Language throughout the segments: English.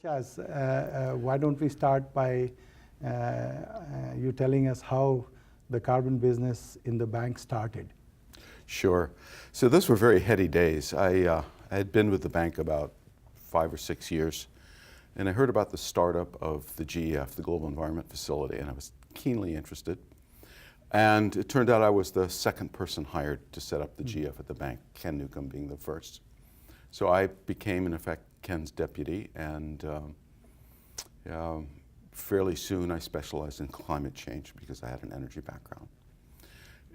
Chas, why don't we start by you telling us how the carbon business in the bank started? Sure. So those were very heady days. I had been with the bank about 5 or 6 years, and I heard about the startup of the GEF, the Global Environment Facility, and I was keenly interested. And it turned out I was the second person hired to set up the GEF at the bank, Ken Newcomb being the first. So I became, in effect, Ken's deputy, and fairly soon I specialized in climate change because I had an energy background.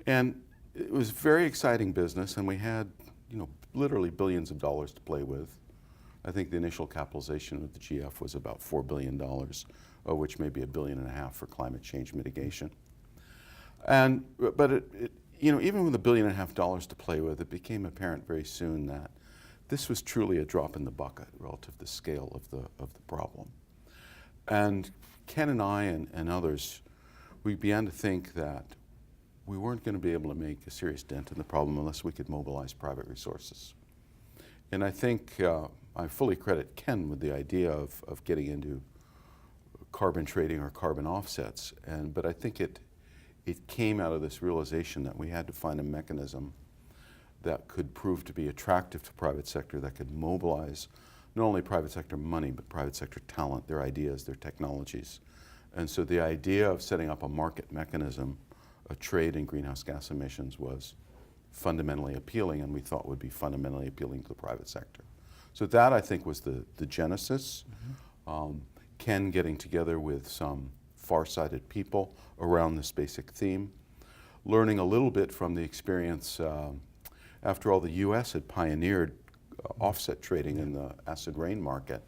And it was very exciting business, and we had, literally billions of dollars to play with. I think the initial capitalization of the GF was about $4 billion, of which maybe $1.5 billion for climate change mitigation. But even with $1.5 billion to play with, it became apparent very soon that this was truly a drop in the bucket relative to the scale of the problem. And Ken and I and others, we began to think that we weren't going to be able to make a serious dent in the problem unless we could mobilize private resources. And I think I fully credit Ken with the idea of getting into carbon trading or carbon offsets. But I think it came out of this realization that we had to find a mechanism that could prove to be attractive to private sector, that could mobilize not only private sector money, but private sector talent, their ideas, their technologies. And so the idea of setting up a market mechanism, a trade in greenhouse gas emissions, was fundamentally appealing, and we thought would be fundamentally appealing to the private sector. So that, I think, was the genesis. Mm-hmm. Ken getting together with some far-sighted people around this basic theme, learning a little bit from the experience. After all, the U.S. had pioneered offset trading in the acid rain market,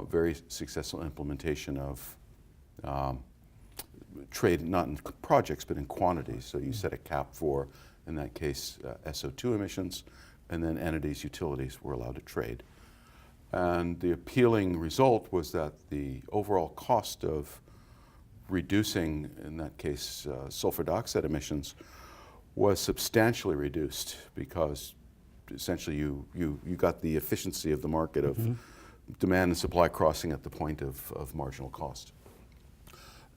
very successful implementation of trade, not in projects, but in quantities. So you set a cap for, in that case, SO2 emissions, and then entities, utilities were allowed to trade. And the appealing result was that the overall cost of reducing, in that case, sulfur dioxide emissions was substantially reduced because essentially you got the efficiency of the market of demand and supply crossing at the point of marginal cost.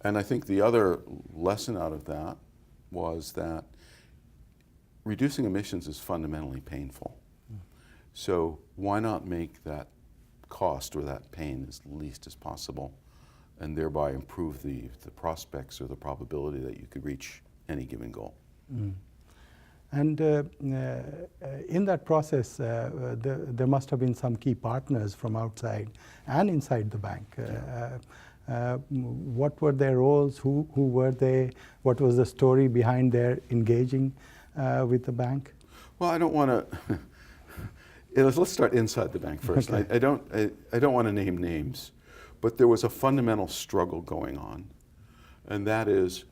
And I think the other lesson out of that was that reducing emissions is fundamentally painful. So why not make that cost or that pain as least as possible, and thereby improve the prospects or the probability that you could reach any given goal. Mm. And in that process, there must have been some key partners from outside and inside the bank. What were their roles? Who were they? What was the story behind their engaging with the bank? Well, I don't want to. Let's start inside the bank first. Okay. I don't want to name names, but there was a fundamental struggle going on, and that is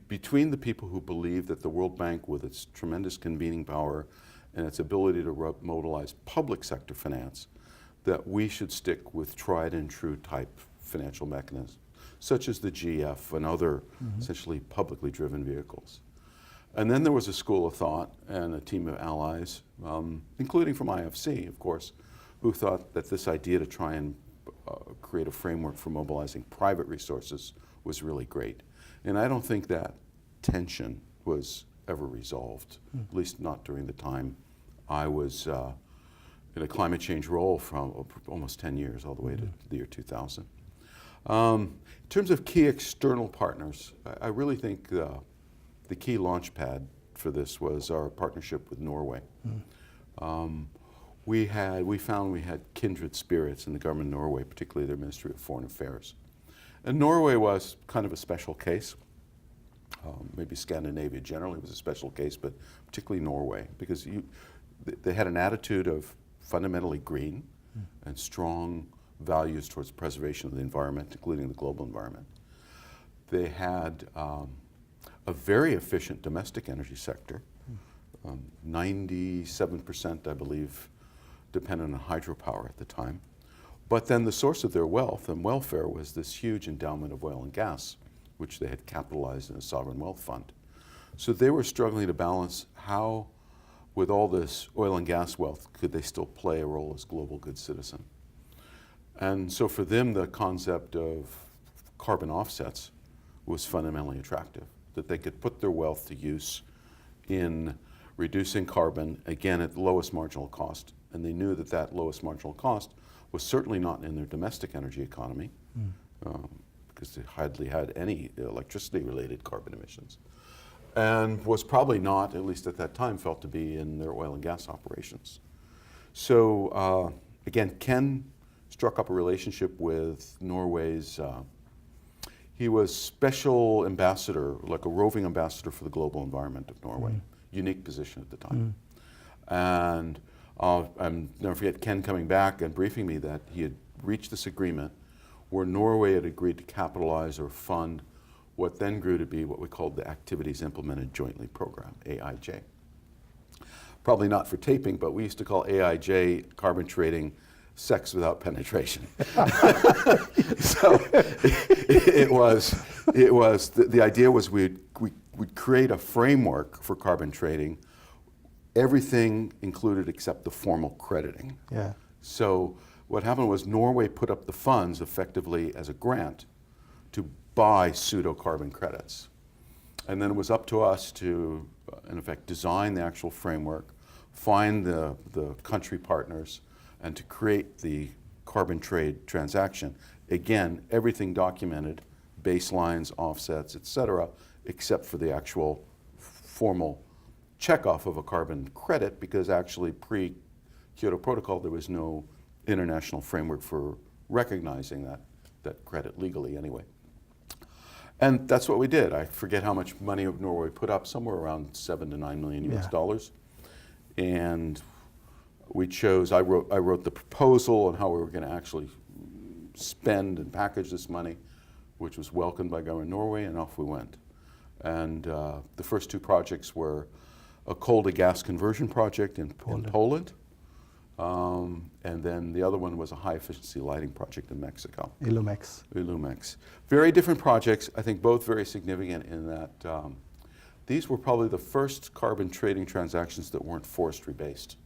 between the people who believe that the World Bank, with its tremendous convening power and its ability to mobilize public sector finance, that we should stick with tried and true type financial mechanisms, such as the GF and other essentially publicly driven vehicles. And then there was a school of thought and a team of allies, including from IFC, of course, who thought that this idea to try and create a framework for mobilizing private resources was really great. And I don't think that tension was ever resolved, at least not during the time I was in a climate change role from almost 10 years, all the way to the year 2000. In terms of key external partners, I really think the key launch pad for this was our partnership with Norway. We found we had kindred spirits in the government of Norway, particularly their Ministry of Foreign Affairs. And Norway was kind of a special case. Maybe Scandinavia generally was a special case, but particularly Norway, because they had an attitude of fundamentally green and strong values towards preservation of the environment, including the global environment. They had a very efficient domestic energy sector, 97%, I believe, dependent on hydropower at the time. But then the source of their wealth and welfare was this huge endowment of oil and gas, which they had capitalized in a sovereign wealth fund. So they were struggling to balance how, with all this oil and gas wealth, could they still play a role as global good citizen. And so for them, the concept of carbon offsets was fundamentally attractive, that they could put their wealth to use in reducing carbon, again, at the lowest marginal cost. And they knew that that lowest marginal cost was certainly not in their domestic energy economy, because they hardly had any electricity-related carbon emissions, and was probably not, at least at that time, felt to be in their oil and gas operations. So again, Ken struck up a relationship with Norway's, he was special ambassador, like a roving ambassador for the global environment of Norway, unique position at the time. And I'll never forget Ken coming back and briefing me that he had reached this agreement where Norway had agreed to capitalize or fund what then grew to be what we called the Activities Implemented Jointly Program, AIJ. Probably not for taping, but we used to call AIJ carbon trading sex without penetration. So the idea was we'd create a framework for carbon trading, everything included except the formal crediting. Yeah. So what happened was Norway put up the funds effectively as a grant to buy pseudo-carbon credits. And then it was up to us to, in effect, design the actual framework, find the country partners, and to create the carbon trade transaction. Again, everything documented, baselines, offsets, et cetera, except for the actual formal checkoff of a carbon credit, because actually pre-Kyoto Protocol there was no international framework for recognizing that credit legally anyway. And that's what we did. I forget how much money Norway put up, somewhere around $7 to $9 million US dollars. And we chose, I wrote the proposal on how we were going to actually spend and package this money, which was welcomed by government Norway, and off we went. And the first two projects were a coal to gas conversion project in Poland. And then the other one was a high efficiency lighting project in Mexico. Ilumex. Very different projects, I think both very significant in that these were probably the first carbon trading transactions that weren't forestry based,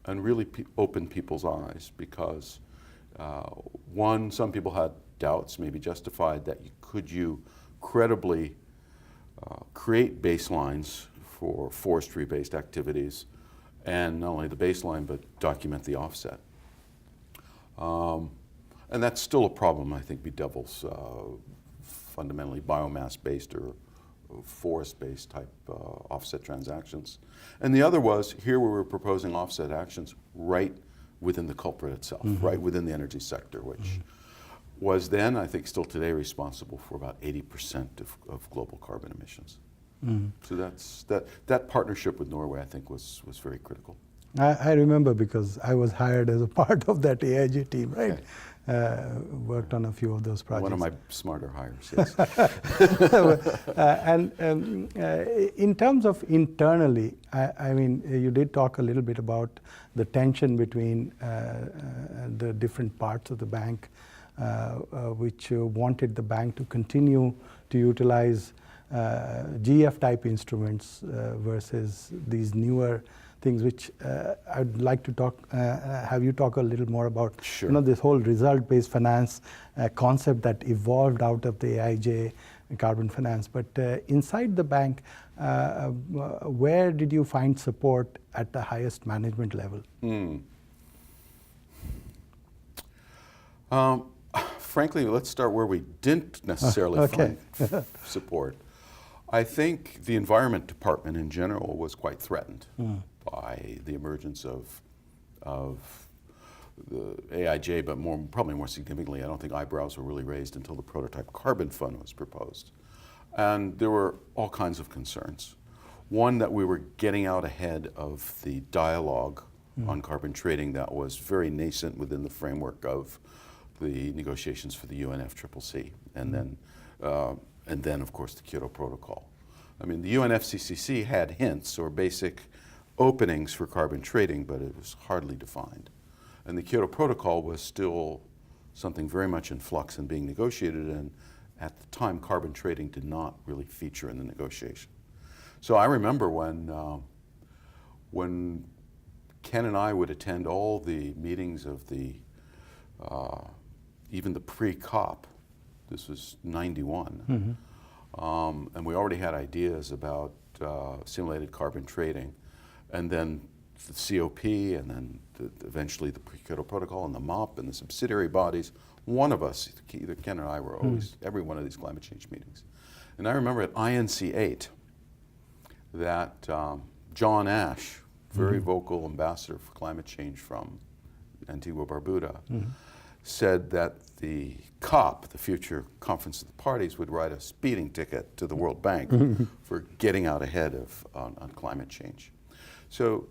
and really opened people's eyes, because one, some people had doubts, maybe justified, that could you credibly create baselines for forestry based activities, and not only the baseline, but document the offset. And that's still a problem, I think, bedevils fundamentally biomass-based or forest-based type offset transactions. And the other was, here we were proposing offset actions right within the culprit itself, right within the energy sector, which was then, I think still today, responsible for about 80% of global carbon emissions. So that partnership with Norway, I think, was very critical. I remember, because I was hired as a part of that AIG team, right? Okay. Worked on a few of those projects. One of my smarter hires, yes. In terms of internally, I mean, you did talk a little bit about the tension between the different parts of the bank, which wanted the bank to continue to utilize GF-type instruments versus these newer things, which I'd like to have you talk a little more about. Sure. You know, this whole result-based finance concept that evolved out of the AIJ carbon finance. But inside the bank, where did you find support at the highest management level? Frankly, let's start where we didn't necessarily find support. I think the Environment Department in general was quite threatened by the emergence of the AIJ, but probably more significantly, I don't think eyebrows were really raised until the prototype carbon fund was proposed. And there were all kinds of concerns. One, that we were getting out ahead of the dialogue on carbon trading that was very nascent within the framework of the negotiations for the UNFCCC, and then of course the Kyoto Protocol. I mean, the UNFCCC had hints or basic openings for carbon trading, but it was hardly defined. And the Kyoto Protocol was still something very much in flux and being negotiated, and at the time carbon trading did not really feature in the negotiation. So I remember when Ken and I would attend all the meetings of the even the pre-COP, this was 91, and we already had ideas about simulated carbon trading, and then the COP, and then eventually the Kyoto Protocol and the MOP and the subsidiary bodies. One of us, either Ken or I, were always every one of these climate change meetings. And I remember at INC 8 that John Ash, very vocal ambassador for climate change from Antigua Barbuda, said that the COP, the future Conference of the Parties, would write a speeding ticket to the World Bank for getting out ahead of on climate change. So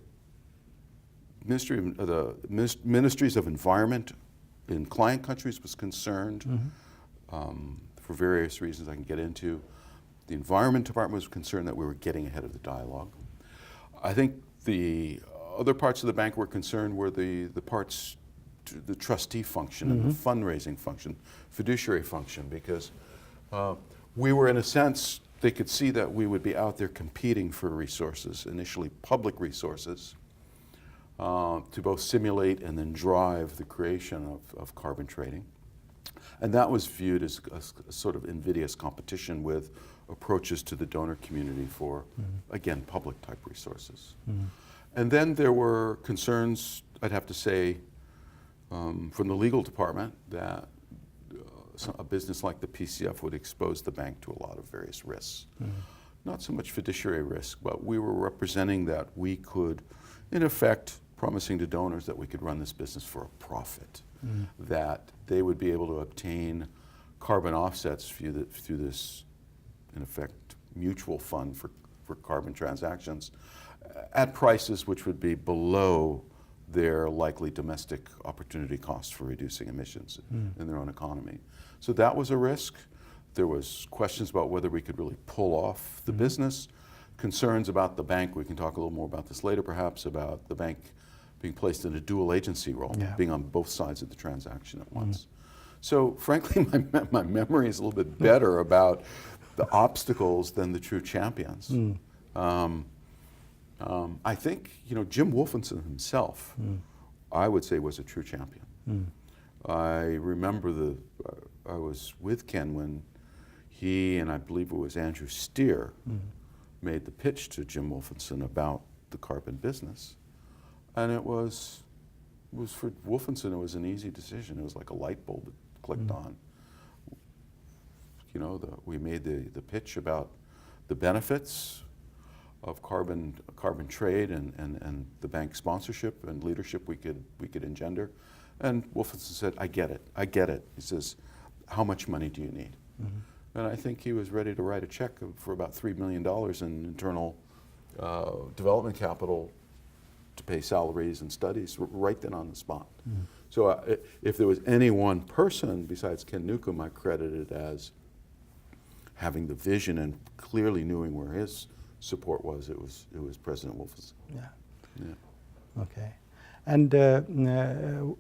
the ministries of environment in client countries was concerned for various reasons I can get into. The Environment Department was concerned that we were getting ahead of the dialogue. I think the other parts of the bank were concerned were the parts, the trustee function and the fundraising function, fiduciary function, because we were, in a sense, they could see that we would be out there competing for resources, initially public resources, to both simulate and then drive the creation of carbon trading. And that was viewed as a sort of invidious competition with approaches to the donor community for, again, public type resources. And then there were concerns, I'd have to say, from the legal department that a business like the PCF would expose the bank to a lot of various risks. Not so much fiduciary risk, but we were representing that we could, in effect, promising to donors that we could run this business for a profit, that they would be able to obtain carbon offsets through this, in effect, mutual fund for carbon transactions at prices which would be below their likely domestic opportunity costs for reducing emissions in their own economy. So that was a risk. There was questions about whether we could really pull off the business, concerns about the bank. We can talk a little more about this later, perhaps, about the bank being placed in a dual agency role, being on both sides of the transaction at once. So frankly, my memory is a little bit better about the obstacles than the true champions. I think, Jim Wolfenson himself, I would say, was a true champion. I remember I was with Ken when he, and I believe it was Andrew Steer, made the pitch to Jim Wolfenson about the carbon business. And it was for Wolfenson, it was an easy decision. It was like a light bulb that clicked on. We made the pitch about the benefits of carbon trade and the bank sponsorship and leadership we could engender. And Wolfenson said, I get it. He says, how much money do you need? And I think he was ready to write a check for about $3 million in internal development capital to pay salaries and studies right then on the spot. So if there was any one person besides Ken Newcomb I credited as having the vision and clearly knowing where his support was, it was President Wolfenson. Okay. And the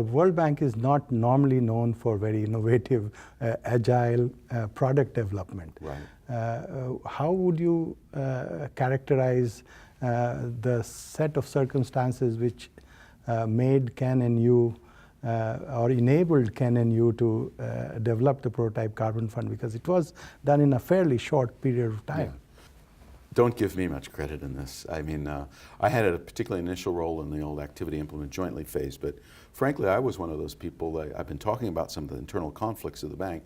World Bank is not normally known for very innovative, agile product development. Right. How would you characterize the set of circumstances which made Ken and you, or enabled Ken and you to develop the prototype carbon fund? Because it was done in a fairly short period of time. Don't give me much credit in this. I mean, I had a particularly initial role in the old activity implement jointly phase, but frankly, I was one of those people. I've been talking about some of the internal conflicts of the bank,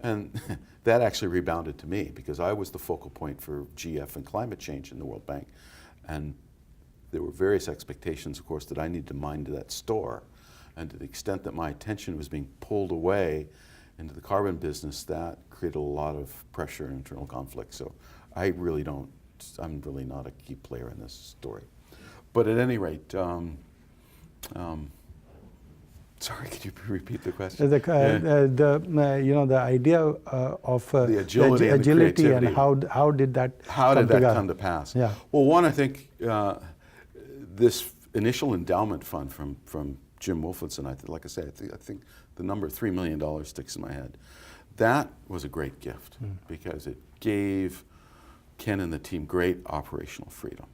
and that actually rebounded to me because I was the focal point for GF and climate change in the World Bank. And there were various expectations, of course, that I needed to mind that store. And to the extent that my attention was being pulled away into the carbon business, that created a lot of pressure and internal conflict. So I'm really not a key player in this story. But at any rate, sorry, could you repeat the question? The idea of the agility and how did that come to pass? Yeah. Well, one, I think this initial endowment fund from Jim Wolfenson, like I say, I think the number $3 million sticks in my head. That was a great gift because it gave Ken and the team great operational freedom.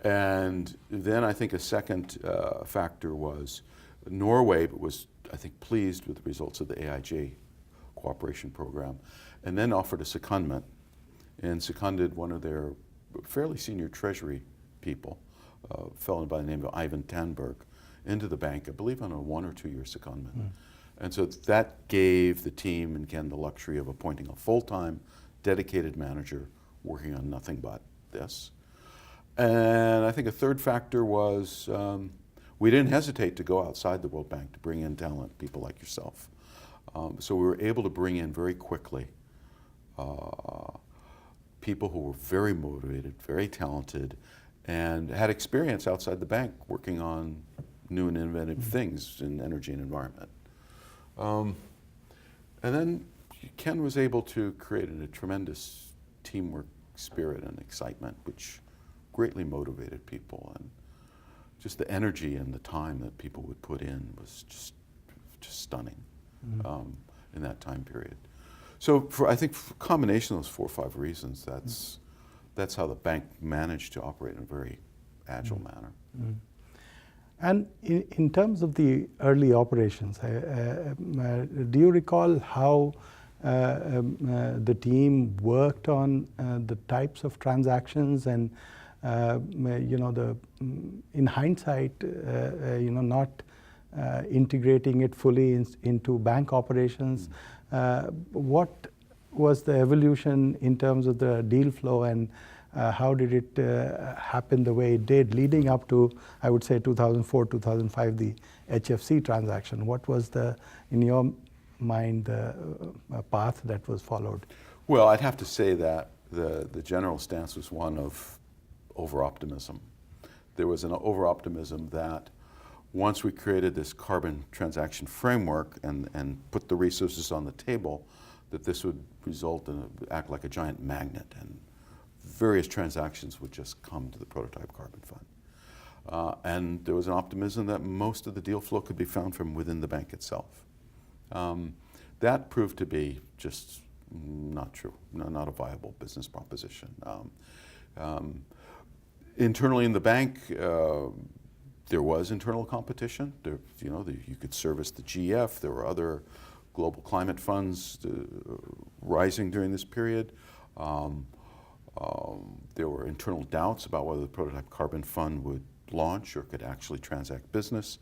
And then I think a second factor was Norway was, I think, pleased with the results of the AIJ cooperation program, and then offered a secondment and seconded one of their fairly senior treasury people, a fellow by the name of Ivan Tanberg, into the bank, I believe on a 1 or 2 year secondment. Mm. And so that gave the team and Ken the luxury of appointing a full-time, dedicated manager working on nothing but this. And I think a third factor was we didn't hesitate to go outside the World Bank to bring in talent, people like yourself. So we were able to bring in very quickly people who were very motivated, very talented, and had experience outside the bank working on new and innovative things in energy and environment. And then Ken was able to create a tremendous teamwork spirit and excitement, which greatly motivated people, and just the energy and the time that people would put in was just stunning in that time period. So I think for a combination of those 4 or 5 reasons, that's how the bank managed to operate in a very agile manner. And in terms of the early operations, do you recall how the team worked on the types of transactions and in hindsight, not integrating it fully into bank operations? What was the evolution in terms of the deal flow, and how did it happen the way it did, leading up to, I would say, 2004, 2005, the HFC transaction? What was in your mind, the path that was followed? Well, I'd have to say that the general stance was one of over-optimism. There was an over-optimism that once we created this carbon transaction framework and put the resources on the table, that this would result in act like a giant magnet, and various transactions would just come to the prototype carbon fund. And there was an optimism that most of the deal flow could be found from within the bank itself. That proved to be just not true, not a viable business proposition. Internally in the bank, there was internal competition. You could service the GF. There were other global climate funds rising during this period. There were internal doubts about whether the prototype carbon fund would launch or could actually transact business.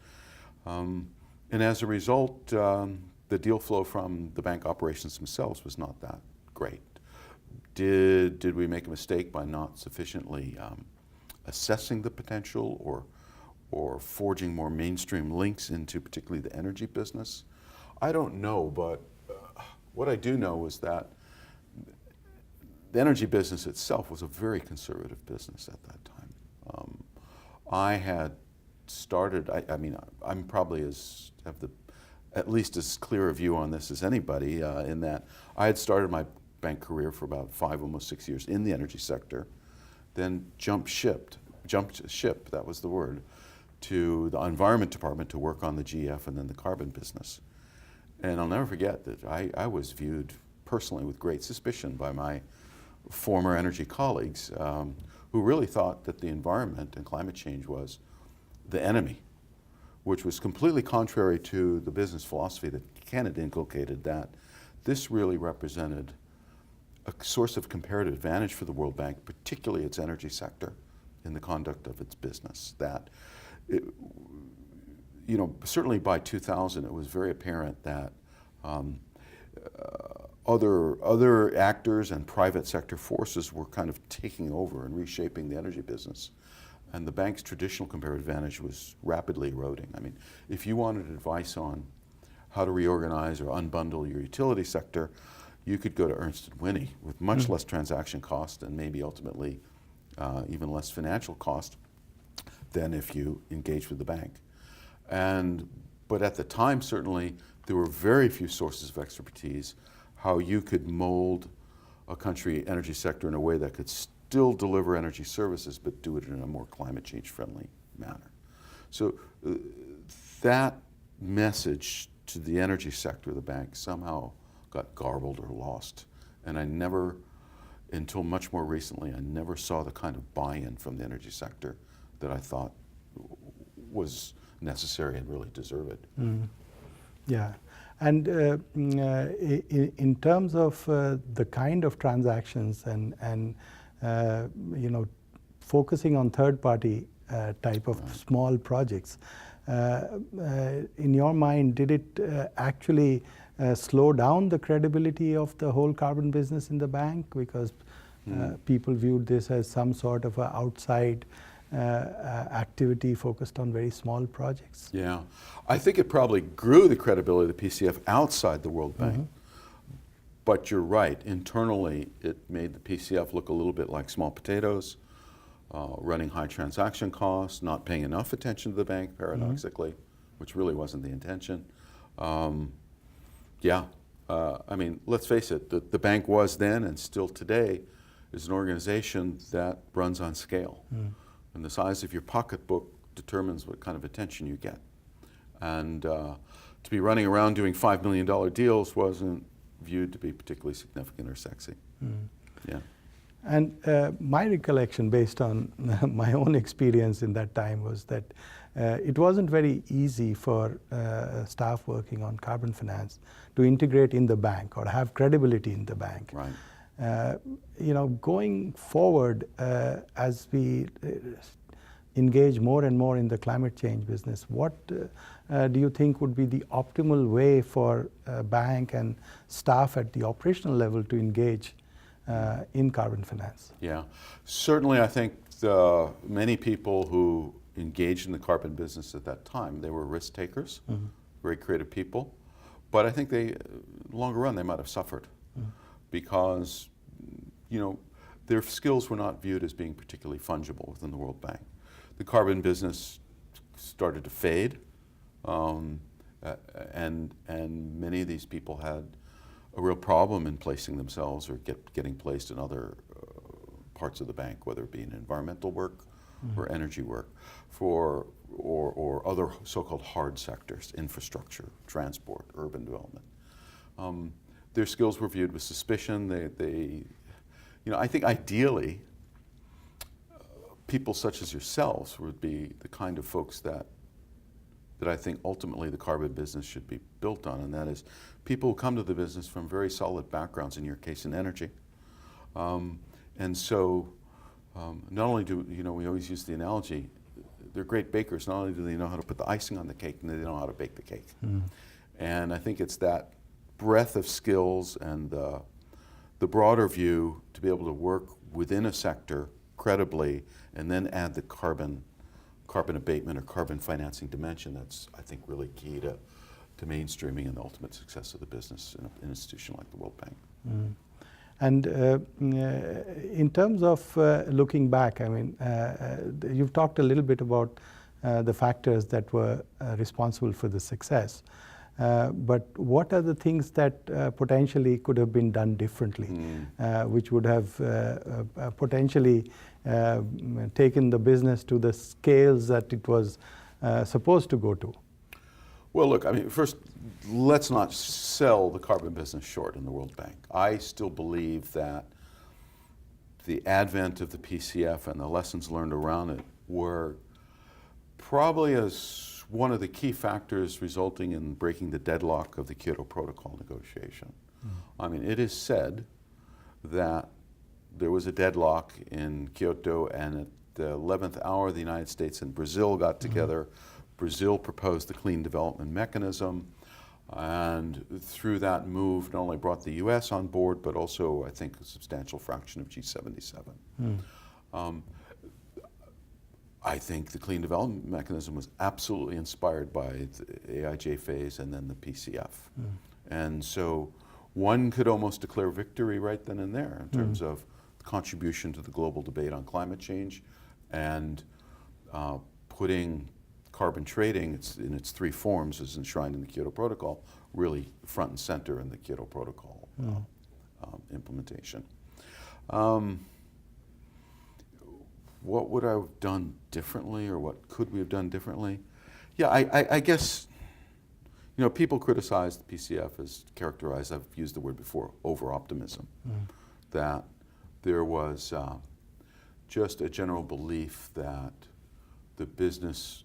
And as a result, the deal flow from the bank operations themselves was not that great. Did we make a mistake by not sufficiently assessing the potential or forging more mainstream links into particularly the energy business? I don't know, but what I do know is that the energy business itself was a very conservative business at that time. I had started, I'm probably at least as clear a view on this as anybody, in that I had started my bank career for about 5, almost 6 years in the energy sector, then jumped ship, that was the word, to the environment department to work on the GF and then the carbon business. And I'll never forget that I was viewed personally with great suspicion by my former energy colleagues who really thought that the environment and climate change was the enemy, which was completely contrary to the business philosophy that Ken had inculcated, that this really represented a source of comparative advantage for the World Bank, particularly its energy sector, in the conduct of its business. That, certainly by 2000, it was very apparent that other actors and private sector forces were kind of taking over and reshaping the energy business. And the bank's traditional comparative advantage was rapidly eroding. I mean, if you wanted advice on how to reorganize or unbundle your utility sector, you could go to Ernst & Whinney with much less transaction cost and maybe ultimately even less financial cost than if you engaged with the bank. But at the time, certainly, there were very few sources of expertise how you could mold a country energy sector in a way that could still deliver energy services but do it in a more climate change friendly manner. So that message to the energy sector of the bank somehow got garbled or lost. And I never, until much more recently, I never saw the kind of buy-in from the energy sector that I thought was necessary and really deserve it. Yeah. And in terms of the kind of transactions and focusing on third-party type of small projects, in your mind, did it actually slow down the credibility of the whole carbon business in the bank? Because people viewed this as some sort of an outside activity focused on very small projects. Yeah, I think it probably grew the credibility of the PCF outside the World Bank. But you're right, internally it made the PCF look a little bit like small potatoes, running high transaction costs, not paying enough attention to the bank, paradoxically, which really wasn't the intention. I mean, let's face it, the bank was then and still today is an organization that runs on scale. And the size of your pocketbook determines what kind of attention you get. And to be running around doing $5 million deals wasn't viewed to be particularly significant or sexy. Yeah. And my recollection, based on my own experience in that time, was that it wasn't very easy for staff working on carbon finance to integrate in the bank or have credibility in the bank. Right. Going forward, as we engage more and more in the climate change business, what do you think would be the optimal way for a bank and staff at the operational level to engage in carbon finance? Yeah, certainly I think many people who engaged in the carbon business at that time, they were risk takers, very creative people, but I think they, in the longer run, they might have suffered because, their skills were not viewed as being particularly fungible within the World Bank. The carbon business started to fade, and many of these people had a real problem in placing themselves or getting placed in other parts of the bank, whether it be in environmental work or energy work, or other so-called hard sectors, infrastructure, transport, urban development. Their skills were viewed with suspicion. I think ideally, people such as yourselves would be the kind of folks that I think ultimately the carbon business should be built on, and that is people who come to the business from very solid backgrounds, in your case in energy. And so not only do, we always use the analogy, they're great bakers, not only do they know how to put the icing on the cake, and they know how to bake the cake. And I think it's that breadth of skills and the broader view to be able to work within a sector credibly and then add the carbon abatement or carbon financing dimension. That's, I think, really key to mainstreaming and the ultimate success of the business in an institution like the World Bank. And in terms of looking back, I mean, you've talked a little bit about the factors that were responsible for the success. But what are the things that potentially could have been done differently, which would have potentially taken the business to the scales that it was supposed to go to? Well, look, I mean, first, let's not sell the carbon business short in the World Bank. I still believe that the advent of the PCF and the lessons learned around it were probably as one of the key factors resulting in breaking the deadlock of the Kyoto Protocol negotiation. I mean, it is said that there was a deadlock in Kyoto, and at the 11th hour, the United States and Brazil got together. Brazil proposed the Clean Development Mechanism, and through that move not only brought the US on board, but also, I think, a substantial fraction of G77. I think the Clean Development Mechanism was absolutely inspired by the AIJ phase and then the PCF. And so one could almost declare victory right then and there in terms of the contribution to the global debate on climate change and putting carbon trading in its three forms as enshrined in the Kyoto Protocol really front and center in the Kyoto Protocol implementation. What would I have done differently, or what could we have done differently? Yeah, I guess, people criticize the PCF as characterized, I've used the word before, over-optimism. That there was just a general belief that the business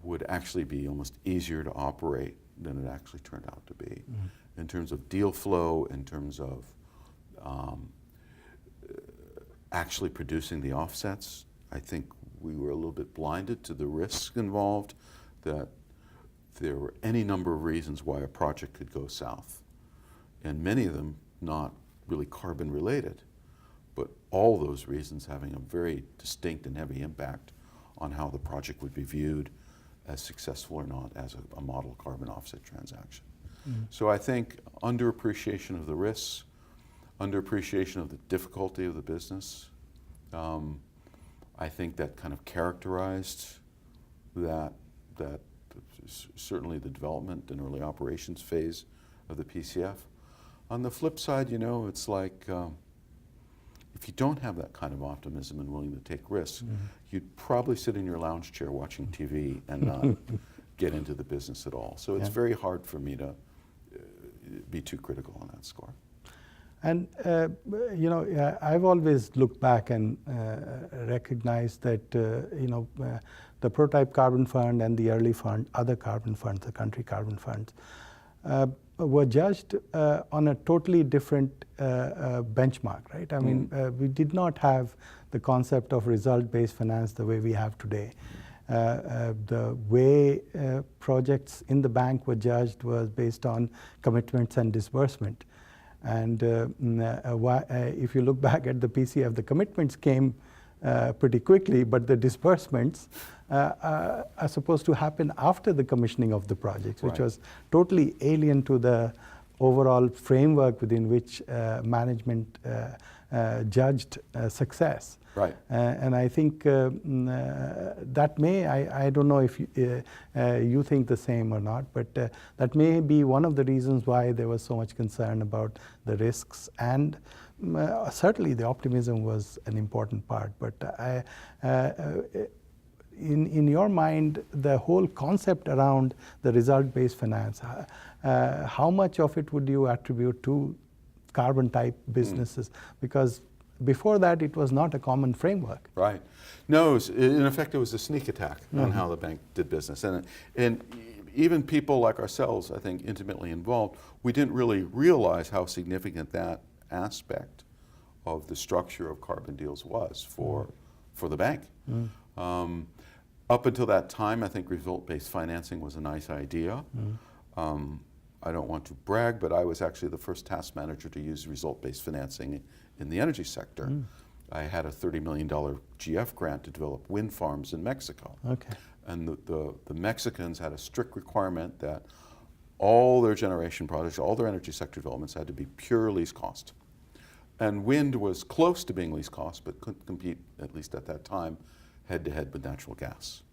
would actually be almost easier to operate than it actually turned out to be. In terms of deal flow, in terms of actually producing the offsets, I think we were a little bit blinded to the risks involved, that there were any number of reasons why a project could go south, and many of them not really carbon related, but all those reasons having a very distinct and heavy impact on how the project would be viewed as successful or not as a model carbon offset transaction. So I think underappreciation of the risks, underappreciation of the difficulty of the business, I think that kind of characterized that certainly the development and early operations phase of the PCF. On the flip side, it's like if you don't have that kind of optimism and willing to take risks, you'd probably sit in your lounge chair watching TV and not get into the business at all. So it's very hard for me to be too critical on that score. And I've always looked back and recognized that the Prototype Carbon Fund and the early fund, other carbon funds, the country carbon funds, were judged on a totally different benchmark, right? I mean, we did not have the concept of result-based finance the way we have today. The way projects in the bank were judged was based on commitments and disbursement. And if you look back at the PCF, the commitments came pretty quickly, but the disbursements are supposed to happen after the commissioning of the projects, which was totally alien to the overall framework within which management judged success. Right. And I think that may, I don't know if you think the same or not, but that may be one of the reasons why there was so much concern about the risks, and certainly the optimism was an important part. But in your mind, the whole concept around the result-based finance, how much of it would you attribute to carbon type businesses? Because before that, it was not a common framework. Right. No, in effect, it was a sneak attack on how the bank did business. And even people like ourselves, I think, intimately involved, we didn't really realize how significant that aspect of the structure of carbon deals was for the bank. Up until that time, I think result-based financing was a nice idea. I don't want to brag, but I was actually the first task manager to use result-based financing in the energy sector. I had a $30 million GF grant to develop wind farms in Mexico. Okay. And the Mexicans had a strict requirement that all their generation projects, all their energy sector developments had to be pure least cost. And wind was close to being least cost, but couldn't compete, at least at that time, head-to-head with natural gas.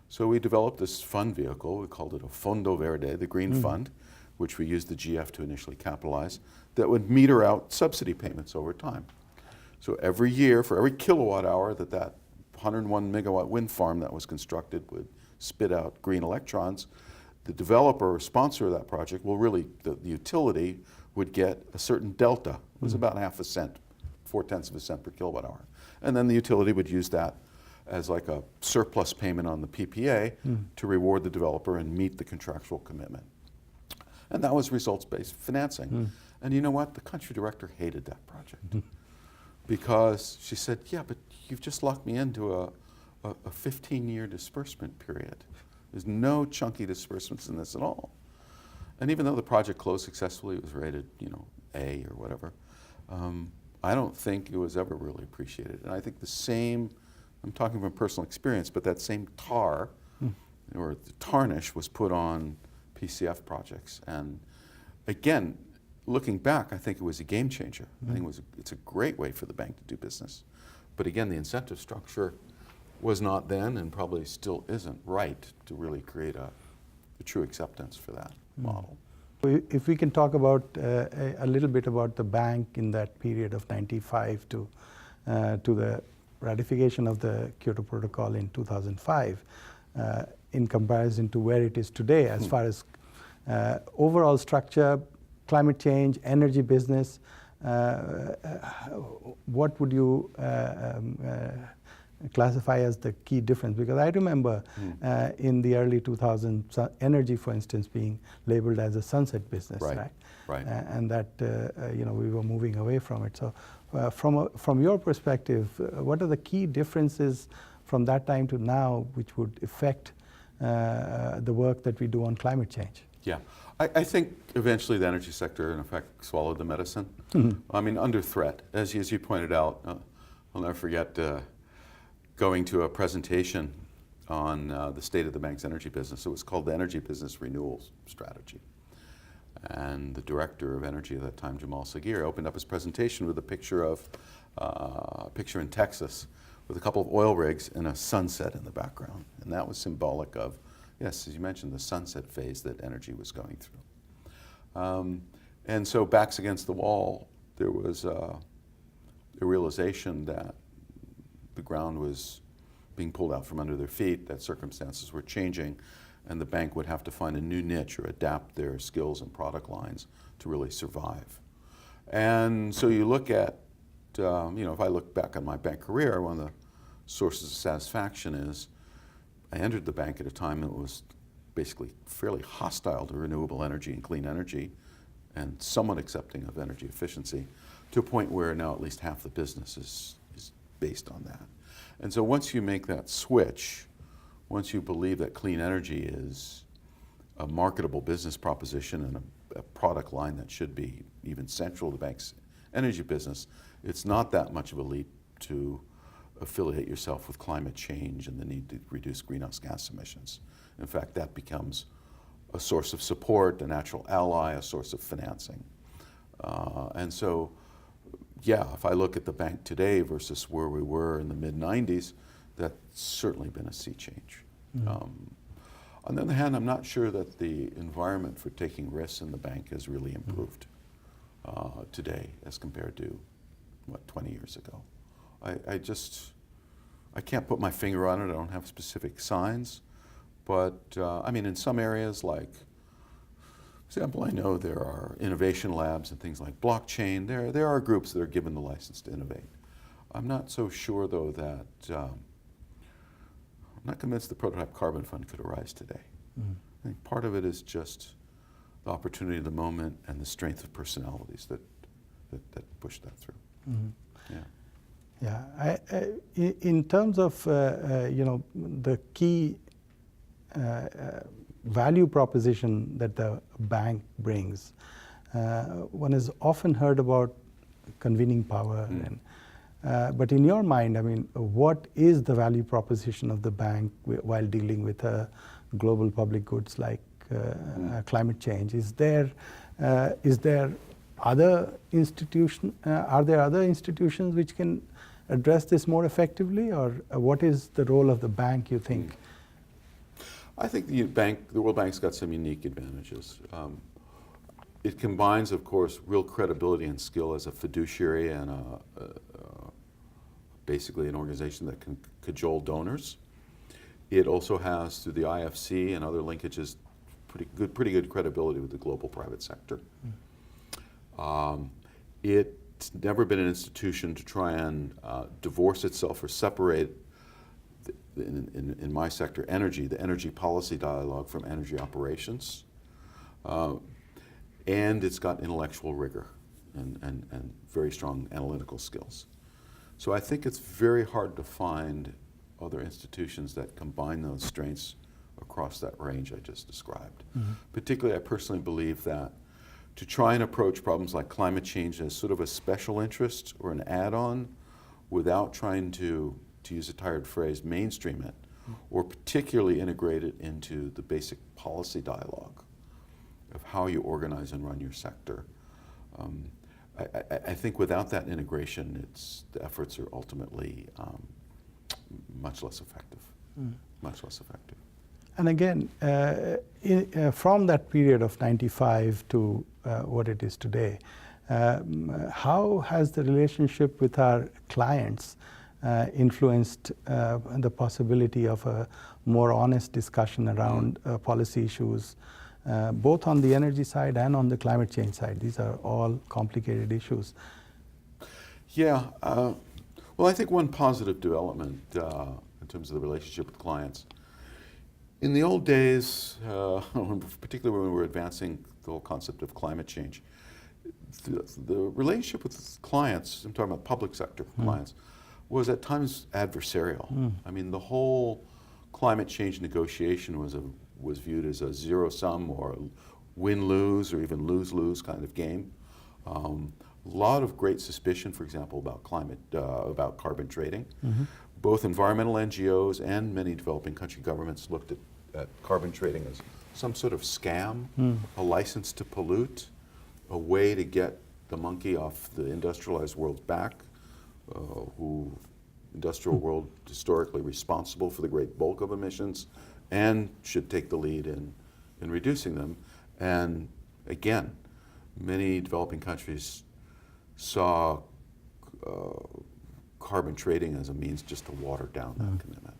So we developed this fund vehicle, we called it a Fondo Verde, the Green Fund, which we used the GF to initially capitalize, that would meter out subsidy payments over time. So every year, for every kilowatt hour that 101 megawatt wind farm that was constructed would spit out green electrons, the developer or sponsor of that project will really, the utility would get a certain delta. It was about half a cent, 0.4 cents per kilowatt hour. And then the utility would use that as like a surplus payment on the PPA to reward the developer and meet the contractual commitment. And that was results-based financing. And you know what? The country director hated that project because she said, yeah, but you've just locked me into a 15-year disbursement period. There's no chunky disbursements in this at all. And even though the project closed successfully, it was rated, A or whatever, I don't think it was ever really appreciated. And I think the same, I'm talking from personal experience, but that same tar or the tarnish was put on PCF projects. And again, looking back, I think it was a game changer. I think it's a great way for the bank to do business. But again, the incentive structure was not then and probably still isn't right to really create a true acceptance for that model. If we can talk about a little bit about the bank in that period of 95 to the ratification of the Kyoto Protocol in 2005, in comparison to where it is today as far as overall structure, climate change, energy business, what would you classify as the key difference? Because I remember in the early 2000s, energy, for instance, being labeled as a sunset business, right? Right. And that we were moving away from it. So, from your perspective, what are the key differences from that time to now, which would affect the work that we do on climate change? Yeah, I think eventually the energy sector, in effect, swallowed the medicine. I mean, under threat, as you pointed out. I'll never forget going to a presentation on the state of the bank's energy business. It was called the Energy Business Renewal Strategy. And the director of energy at that time, Jamal Sagir, opened up his presentation with a picture in Texas with a couple of oil rigs and a sunset in the background. And that was symbolic of, yes, as you mentioned, the sunset phase that energy was going through. And so backs against the wall, there was a realization that the ground was being pulled out from under their feet, that circumstances were changing, and the bank would have to find a new niche or adapt their skills and product lines to really survive. And so you look at, if I look back on my bank career, one of the sources of satisfaction is I entered the bank at a time that was basically fairly hostile to renewable energy and clean energy and somewhat accepting of energy efficiency, to a point where now at least half the business is based on that. And so once you make that switch, once you believe that clean energy is a marketable business proposition and a product line that should be even central to the bank's energy business, it's not that much of a leap to affiliate yourself with climate change and the need to reduce greenhouse gas emissions. In fact, that becomes a source of support, a natural ally, a source of financing. And so, yeah, if I look at the bank today versus where we were in the mid-90s, that's certainly been a sea change. On the other hand, I'm not sure that the environment for taking risks in the bank has really improved today as compared to, 20 years ago. I can't put my finger on it. I don't have specific signs. But, in some areas, like, for example, I know there are innovation labs and things like blockchain. There are groups that are given the license to innovate. I'm not so sure, though, that I'm not convinced the Prototype Carbon Fund could arise today. I think part of it is just the opportunity of the moment and the strength of personalities that push that through. Yeah, in terms of the key value proposition that the bank brings, one has often heard about convening power, but in your mind, what is the value proposition of the bank while dealing with global public goods like climate change? Is there other institution? Are there other institutions which can address this more effectively, or what is the role of the bank, you think? I think the World Bank's got some unique advantages. It combines, of course, real credibility and skill as a fiduciary and basically an organization that can cajole donors. It also has, through the IFC and other linkages, pretty good credibility with the global private sector. It's never been an institution to try and divorce itself or separate, in my sector, the energy policy dialogue from energy operations. And it's got intellectual rigor and very strong analytical skills. So I think it's very hard to find other institutions that combine those strengths across that range I just described. Particularly, I personally believe that to try and approach problems like climate change as sort of a special interest or an add-on without trying to use a tired phrase, mainstream it, or particularly integrate it into the basic policy dialogue of how you organize and run your sector. I think without that integration, the efforts are ultimately much less effective. Much less effective. And again, from that period of 95 to what it is today, how has the relationship with our clients influenced the possibility of a more honest discussion around policy issues, both on the energy side and on the climate change side? These are all complicated issues. Yeah. Well, I think one positive development in terms of the relationship with clients, in the old days, particularly when we were advancing the whole concept of climate change, the relationship with clients, I'm talking about public sector clients, was at times adversarial. I mean, the whole climate change negotiation was viewed as a zero-sum or win-lose or even lose-lose kind of game. A lot of great suspicion, for example, about about carbon trading. Both environmental NGOs and many developing country governments looked at carbon trading as some sort of scam, a license to pollute, a way to get the monkey off the industrialized world's back, industrial world historically responsible for the great bulk of emissions and should take the lead in reducing them. And again, many developing countries saw carbon trading as a means just to water down that commitment.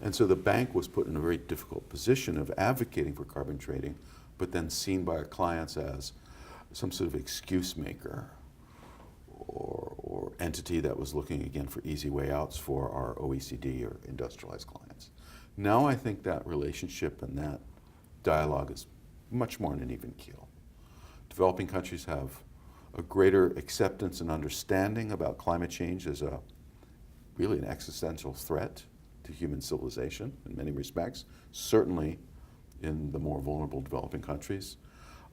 And so the bank was put in a very difficult position of advocating for carbon trading, but then seen by our clients as some sort of excuse maker or entity that was looking again for easy way outs for our OECD or industrialized clients. Now I think that relationship and that dialogue is much more on an even keel. Developing countries have a greater acceptance and understanding about climate change as really an existential threat to human civilization in many respects, certainly in the more vulnerable developing countries.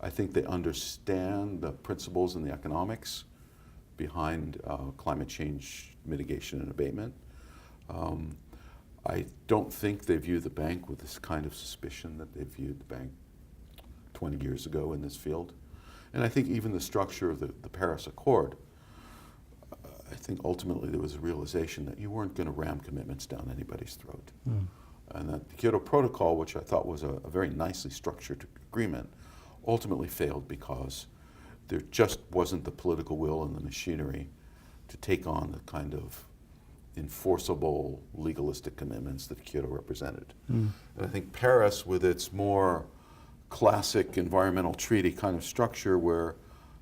I think they understand the principles and the economics behind climate change mitigation and abatement. I don't think they view the bank with this kind of suspicion that they viewed the bank 20 years ago in this field. And I think even the structure of the Paris Accord, I think ultimately there was a realization that you weren't going to ram commitments down anybody's throat. And that the Kyoto Protocol, which I thought was a very nicely structured agreement, ultimately failed because there just wasn't the political will and the machinery to take on the kind of enforceable legalistic commitments that Kyoto represented. And I think Paris, with its more classic environmental treaty kind of structure where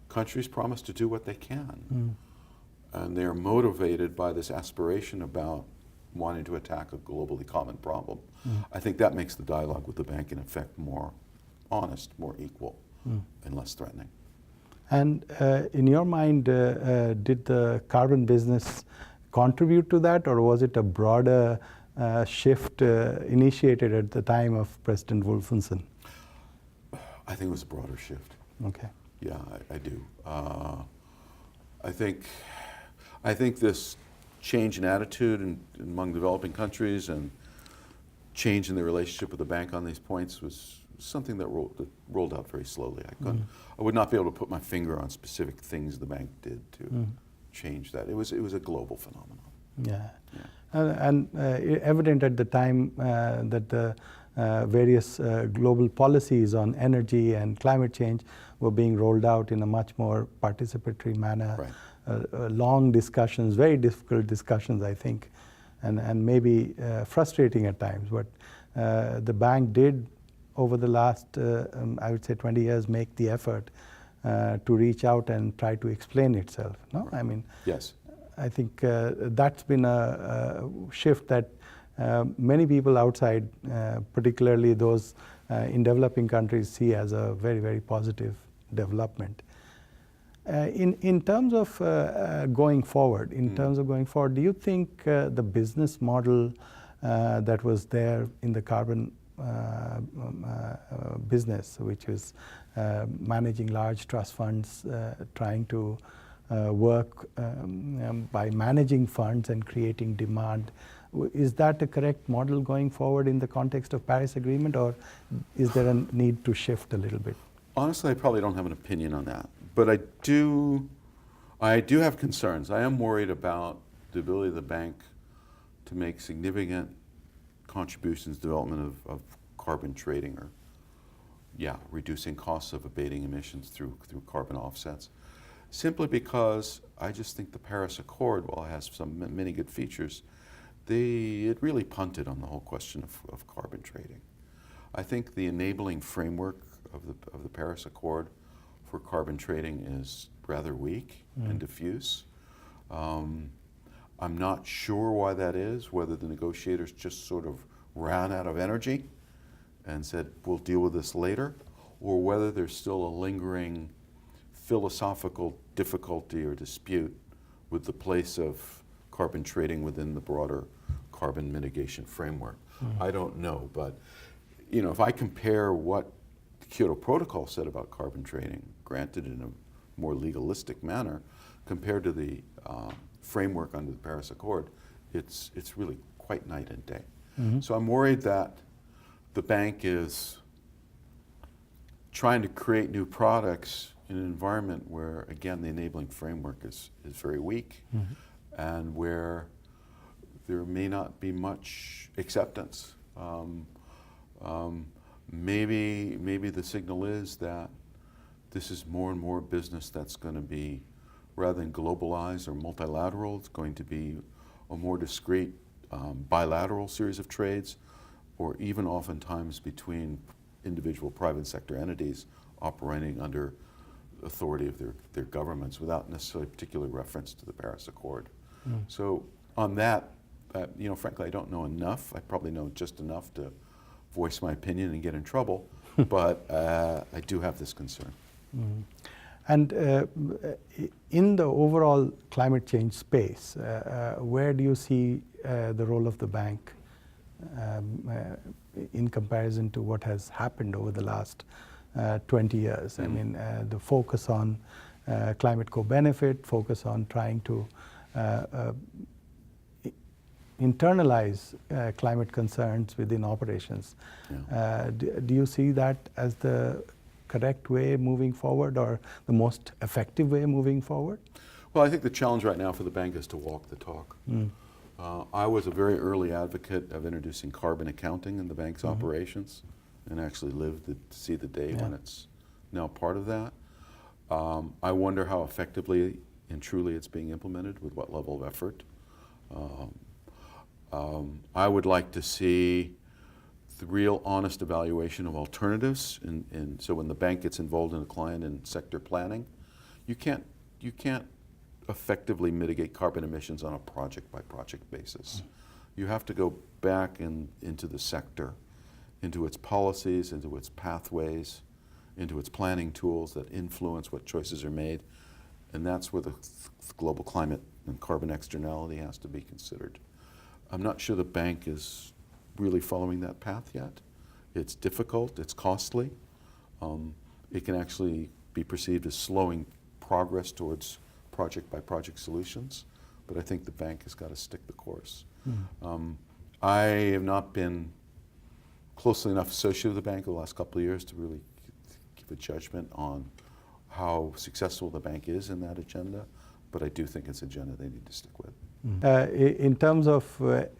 countries promise to do what they can, and they're motivated by this aspiration about wanting to attack a globally common problem. I think that makes the dialogue with the bank in effect more honest, more equal, and less threatening. And in your mind, did the carbon business contribute to that, or was it a broader shift initiated at the time of President Wolfenson? I think it was a broader shift. Okay. Yeah, I do. I think this change in attitude among developing countries and change in the relationship with the bank on these points was something that rolled out very slowly. I would not be able to put my finger on specific things the bank did to change that. It was a global phenomenon. Yeah. And evident at the time that the various global policies on energy and climate change were being rolled out in a much more participatory manner. Right. Long discussions, very difficult discussions, I think, and maybe frustrating at times. But the bank did, over the last, I would say 20 years, make the effort to reach out and try to explain itself. No, Right. I mean, Yes. I think that's been a shift that many people outside, particularly those in developing countries, see as a very, very positive development. In terms of going forward, do you think the business model that was there in the carbon business, which is managing large trust funds, trying to work by managing funds and creating demand, is that a correct model going forward in the context of Paris Agreement, or is there a need to shift a little bit? Honestly, I probably don't have an opinion on that, but I do have concerns. I am worried about the ability of the bank to make significant contributions to development of carbon trading, or reducing costs of abating emissions through carbon offsets, simply because I just think the Paris Accord, while it has many good features, it really punted on the whole question of carbon trading. I think the enabling framework of the Paris Accord for carbon trading is rather weak and diffuse. I'm not sure why that is, whether the negotiators just sort of ran out of energy and said, we'll deal with this later, or whether there's still a lingering philosophical difficulty or dispute with the place of carbon trading within the broader carbon mitigation framework. I don't know, but if I compare what the Kyoto Protocol said about carbon trading, granted in a more legalistic manner, compared to the framework under the Paris Accord, it's really quite night and day. So I'm worried that the bank is trying to create new products in an environment where, again, the enabling framework is very weak, and where there may not be much acceptance. Maybe the signal is that this is more and more business that's going to be, rather than globalized or multilateral, it's going to be a more discrete bilateral series of trades, or even oftentimes between individual private sector entities operating under authority of their governments without necessarily particular reference to the Paris Accord. So on that, frankly, I don't know enough. I probably know just enough to voice my opinion and get in trouble, but I do have this concern. And in the overall climate change space, where do you see the role of the bank in comparison to what has happened over the last 20 years? I mean, the focus on climate co-benefit, focus on trying to internalize climate concerns within operations. Do you see that as the correct way moving forward, or the most effective way moving forward? Well, I think the challenge right now for the bank is to walk the talk. I was a very early advocate of introducing carbon accounting in the bank's operations, and actually lived to see the day when it's now part of that. I wonder how effectively and truly it's being implemented, with what level of effort. I would like to see the real honest evaluation of alternatives, and so when the bank gets involved in a client and sector planning, you can't effectively mitigate carbon emissions on a project by project basis. You have to go back into the sector, into its policies, into its pathways, into its planning tools that influence what choices are made, and that's where the global climate and carbon externality has to be considered. I'm not sure the bank is really following that path yet. It's difficult, it's costly. It can actually be perceived as slowing progress towards project by project solutions, but I think the bank has got to stick the course. I have not been closely enough associated with the bank over the last couple of years to really give a judgment on how successful the bank is in that agenda, but I do think it's an agenda they need to stick with. In terms of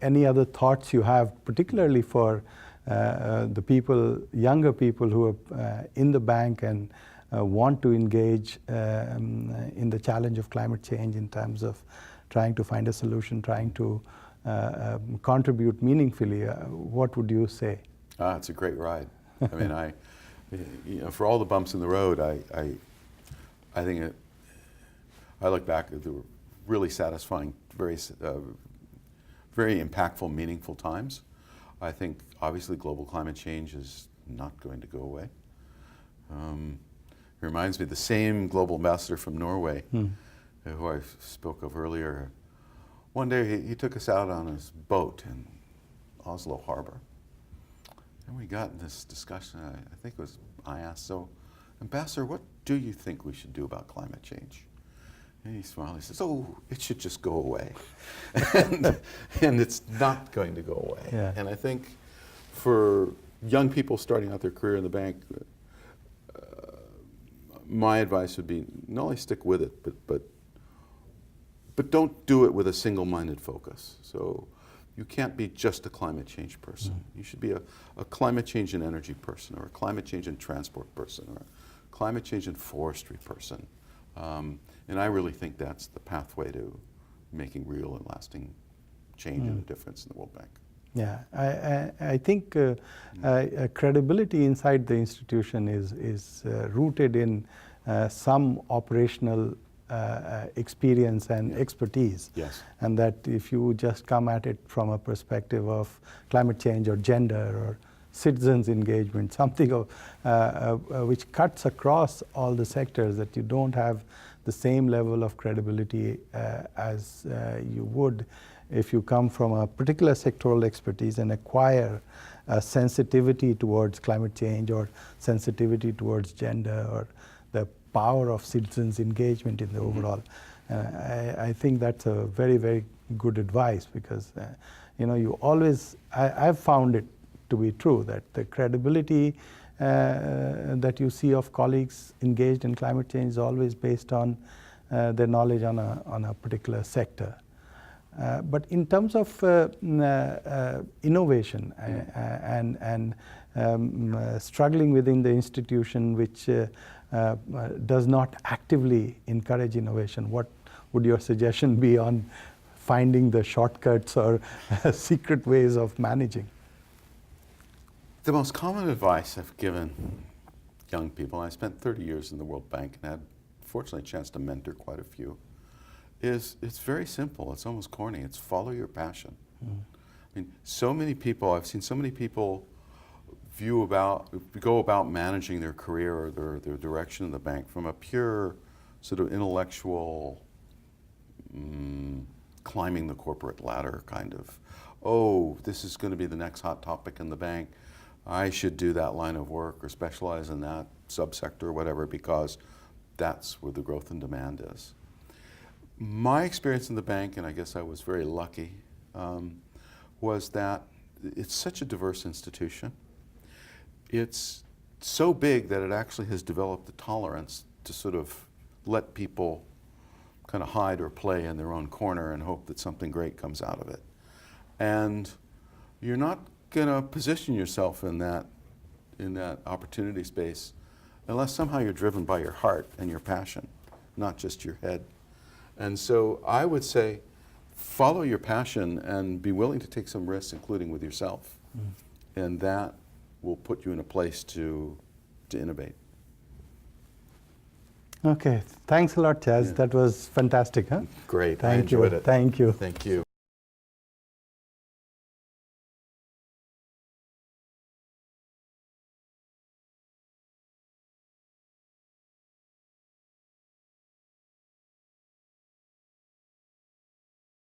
any other thoughts you have, particularly for the younger people who are in the bank and want to engage in the challenge of climate change, in terms of trying to find a solution, trying to contribute meaningfully, what would you say? It's a great ride. I mean, for all the bumps in the road, I think I look back, they were really satisfying, very impactful, meaningful times. I think obviously global climate change is not going to go away. It reminds me of the same global ambassador from Norway, who I spoke of earlier. One day he took us out on his boat in Oslo Harbor. And we got in this discussion, I think it was, I asked, so, Ambassador, what do you think we should do about climate change? And he smiled, he says, oh, it should just go away. and it's not going to go away. Yeah. And I think for young people starting out their career in the bank, my advice would be not only stick with it, but don't do it with a single-minded focus. So you can't be just a climate change person. You should be a climate change and energy person, or a climate change and transport person, or a climate change and forestry person. And I really think that's the pathway to making real and lasting change and a difference in the World Bank. Yeah, I think credibility inside the institution is rooted in some operational experience and expertise. Yes. And that if you just come at it from a perspective of climate change or gender or citizens engagement, something of, which cuts across all the sectors, that you don't have the same level of credibility as you would if you come from a particular sectoral expertise and acquire a sensitivity towards climate change or sensitivity towards gender or the power of citizens engagement in the overall. I think that's a very, very good advice, because you always, I've found it to be true that the credibility that you see of colleagues engaged in climate change is always based on their knowledge on a particular sector. But in terms of innovation and struggling within the institution which does not actively encourage innovation, what would your suggestion be on finding the shortcuts or secret ways of managing? The most common advice I've given young people, and I spent 30 years in the World Bank and had, fortunately, a chance to mentor quite a few, is it's very simple. It's almost corny. It's follow your passion. I mean, so many people, I've seen so many people go about managing their career or their direction in the bank from a pure sort of intellectual climbing the corporate ladder kind of, oh, this is going to be the next hot topic in the bank. I should do that line of work or specialize in that subsector or whatever, because that's where the growth and demand is. My experience in the bank, and I guess I was very lucky, was that it's such a diverse institution. It's so big that it actually has developed the tolerance to sort of let people kind of hide or play in their own corner and hope that something great comes out of it. And you're not going to position yourself in that opportunity space unless somehow you're driven by your heart and your passion, not just your head. And so I would say follow your passion and be willing to take some risks, including with yourself. And that will put you in a place to innovate. Okay, thanks a lot, Chaz. Yeah. That was fantastic, huh? Great. Thank I enjoyed you. it. Thank you. Thank you.